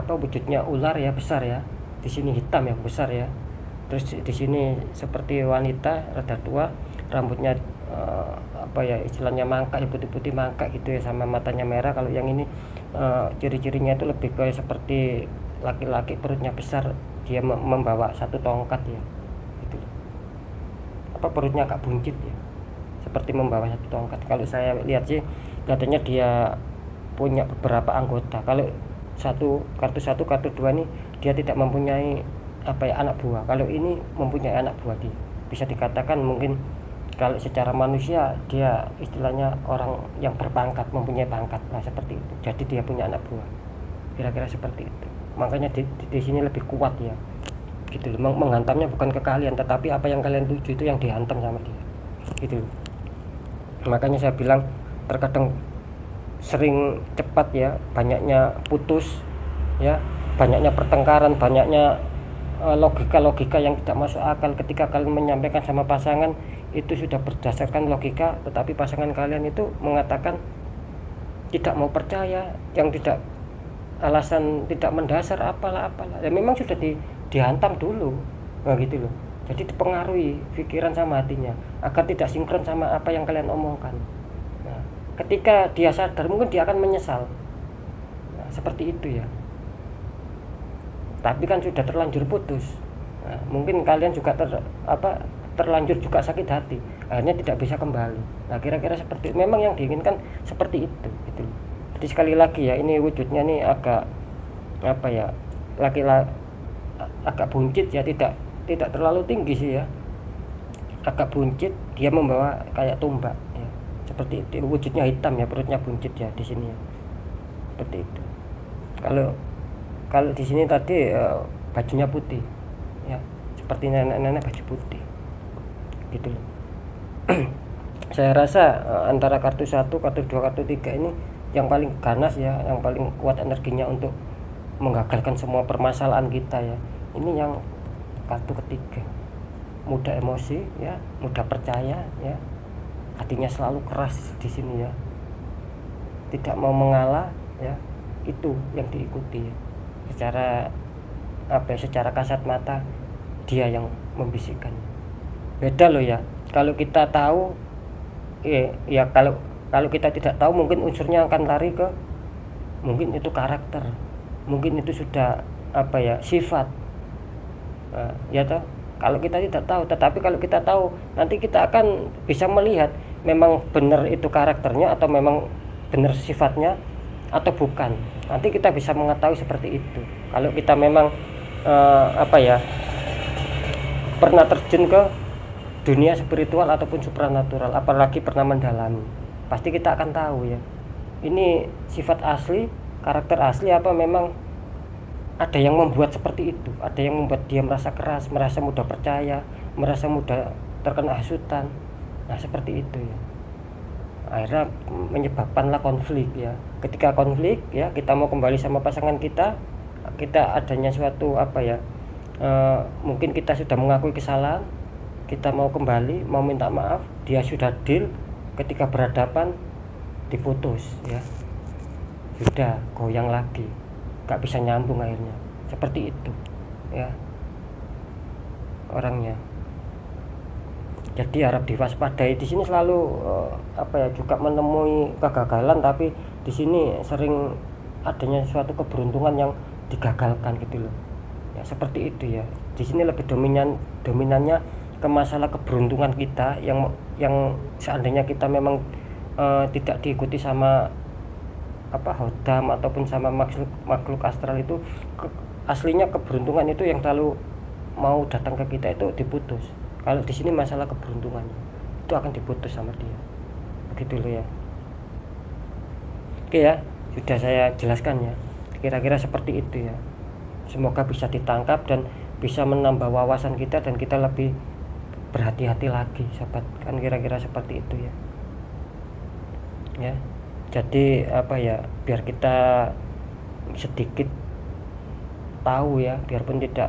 wujudnya ular ya, besar ya, di sini hitam ya, besar ya. Terus di sini seperti wanita rada tua, rambutnya istilahnya mangkak, putih-putih mangkak gitu ya, sama matanya merah. Kalau yang ini ciri-cirinya itu lebih kayak seperti laki-laki, perutnya besar, dia membawa satu tongkat ya gitu. Perutnya agak buncit ya, seperti membawa satu tongkat. Kalau saya lihat sih katanya dia punya beberapa anggota. Kalau kartu 2 nih dia tidak mempunyai anak buah. Kalau ini mempunyai anak buah, dia bisa dikatakan mungkin kalau secara manusia dia istilahnya orang yang berpangkat, mempunyai pangkat. Nah seperti itu, jadi dia punya anak buah, kira-kira seperti itu. Makanya di sini lebih kuat ya gitu loh. Menghantamnya bukan ke kalian, tetapi apa yang kalian tuju itu yang dihantam sama dia gitu. Makanya saya bilang terkadang sering cepat ya, banyaknya putus ya, banyaknya pertengkaran, banyaknya logika yang tidak masuk akal ketika kalian menyampaikan sama pasangan itu sudah berdasarkan logika, tetapi pasangan kalian itu mengatakan tidak mau percaya, yang tidak alasan tidak mendasar apalah ya, memang sudah dihantam dulu. Nah gitu loh. Jadi dipengaruhi pikiran sama hatinya agar tidak sinkron sama apa yang kalian omongkan. Nah, ketika dia sadar mungkin dia akan menyesal. Nah, seperti itu ya. Tapi kan sudah terlanjur putus. Nah, mungkin kalian juga terlanjur juga sakit hati, akhirnya tidak bisa kembali. Nah kira-kira seperti memang yang diinginkan seperti itu gitu. Jadi sekali lagi ya, ini wujudnya nih agak laki-laki agak buncit ya, tidak terlalu tinggi sih ya, agak buncit, dia membawa kayak tombak ya, seperti itu. Wujudnya hitam ya, perutnya buncit ya di sini ya, seperti itu. Kalau di sini tadi bajunya putih ya, seperti nenek-nenek baju putih gitu loh. Saya rasa antara kartu 1, kartu 2, kartu 3 ini yang paling ganas ya, yang paling kuat energinya untuk menggagalkan semua permasalahan kita ya. Ini yang kartu ketiga, mudah emosi ya, mudah percaya ya, hatinya selalu keras di sini ya, tidak mau mengalah ya, itu yang diikuti ya. Secara kasat mata dia yang membisikkan. Beda loh ya, kalau kita tahu ya kalau kita tidak tahu mungkin unsurnya akan lari ke mungkin itu karakter, mungkin itu sudah sifat ya toh. Kalau kita tidak tahu, tetapi kalau kita tahu nanti kita akan bisa melihat memang benar itu karakternya atau memang benar sifatnya atau bukan. Nanti kita bisa mengetahui seperti itu kalau kita memang pernah terjun ke dunia spiritual ataupun supranatural, apalagi pernah mendalami, pasti kita akan tahu ya, ini sifat asli, karakter asli apa memang ada yang membuat seperti itu, ada yang membuat dia merasa keras, merasa mudah percaya, merasa mudah terkena hasutan. Nah seperti itu ya, akhirnya menyebabkanlah konflik ya. Ketika konflik ya, kita mau kembali sama pasangan kita adanya suatu mungkin kita sudah mengakui kesalahan, kita mau kembali, mau minta maaf, dia sudah deal, ketika berhadapan diputus ya, sudah goyang lagi, nggak bisa nyambung akhirnya. Seperti itu ya orangnya. Jadi harap diwaspadai. Di sini selalu juga menemui kegagalan, tapi di sini sering adanya suatu keberuntungan yang digagalkan gitu loh. Ya seperti itu ya. Di sini lebih dominannya ke masalah keberuntungan kita yang seandainya kita memang tidak diikuti sama hodam ataupun sama makhluk astral itu, aslinya keberuntungan itu yang selalu mau datang ke kita itu diputus. Kalau di sini masalah keberuntungannya itu akan diputus sama dia, begitu loh ya. Oke ya, sudah saya jelaskan ya, kira-kira seperti itu ya. Semoga bisa ditangkap dan bisa menambah wawasan kita dan kita lebih berhati-hati lagi sobat, kan kira-kira seperti itu ya. Ya, jadi biar kita sedikit tahu ya, biarpun tidak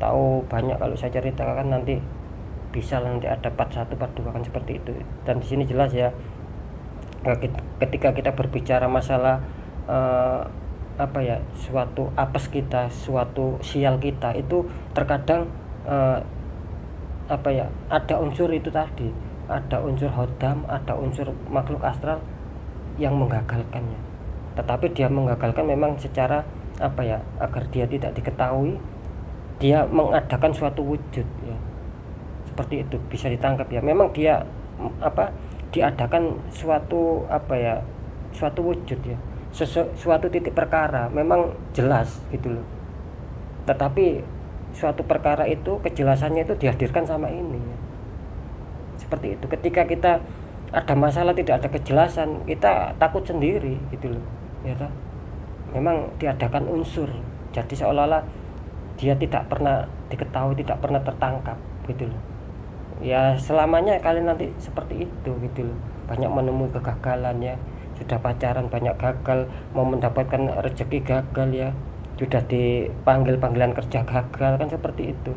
tahu banyak kalau saya ceritakan, nanti bisa nanti ada part 1 part 2 kan seperti itu. Dan di sini jelas ya, ketika kita berbicara masalah suatu apes kita, suatu sial kita itu terkadang ada unsur itu tadi, ada unsur hodam, ada unsur makhluk astral yang menggagalkannya. Tetapi dia menggagalkan memang secara agar dia tidak diketahui, dia mengadakan suatu wujud ya. Seperti itu bisa ditangkap ya. Memang dia diadakan suatu suatu wujud ya, suatu titik perkara memang jelas gitu loh. Tetapi suatu perkara itu kejelasannya itu dihadirkan sama ini ya. Seperti itu. Ketika kita ada masalah tidak ada kejelasan, kita takut sendiri gitu loh ya toh. Memang diadakan unsur, jadi seolah-olah dia tidak pernah diketahui, tidak pernah tertangkap gitu loh ya. Selamanya kalian nanti seperti itu gitu loh. Banyak menemui kegagalan ya, sudah pacaran banyak gagal, mau mendapatkan rezeki gagal ya, sudah dipanggil panggilan kerja gagal, kan seperti itu.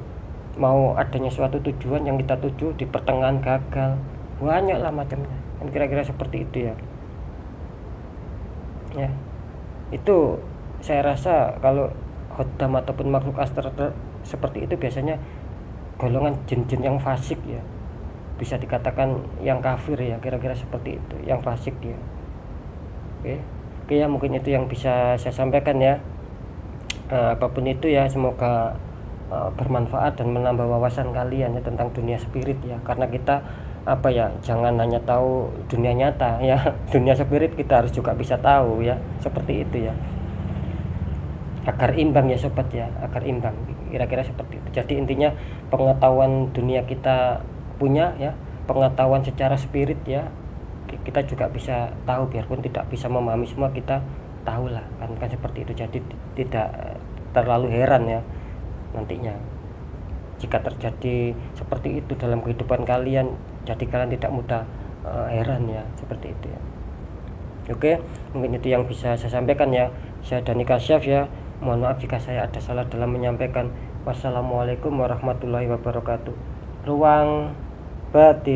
Mau adanya suatu tujuan yang kita tuju di pertengahan gagal, banyak lah macamnya, kan kira-kira seperti itu ya. Ya itu saya rasa kalau hodam ataupun makhluk astral seperti itu biasanya golongan jin-jin yang fasik ya, bisa dikatakan yang kafir ya, kira-kira seperti itu, yang fasik dia. Oke ya, mungkin itu yang bisa saya sampaikan ya. Apapun itu ya, semoga bermanfaat dan menambah wawasan kalian ya tentang dunia spirit ya. Karena kita jangan hanya tahu dunia nyata ya, dunia spirit kita harus juga bisa tahu ya, seperti itu ya, agar imbang ya sobat ya, agar imbang, kira-kira seperti itu. Jadi intinya pengetahuan dunia kita punya ya, pengetahuan secara spirit ya, kita juga bisa tahu, biarpun tidak bisa memahami semua, kita tahu lah kan seperti itu. Jadi tidak terlalu heran ya nantinya jika terjadi seperti itu dalam kehidupan kalian, jadi kalian tidak mudah heran ya, seperti itu ya. Oke, mungkin itu yang bisa saya sampaikan ya. Saya Dani Kasyaf ya, mohon maaf jika saya ada salah dalam menyampaikan. Wassalamualaikum warahmatullahi wabarakatuh. Ruang batin.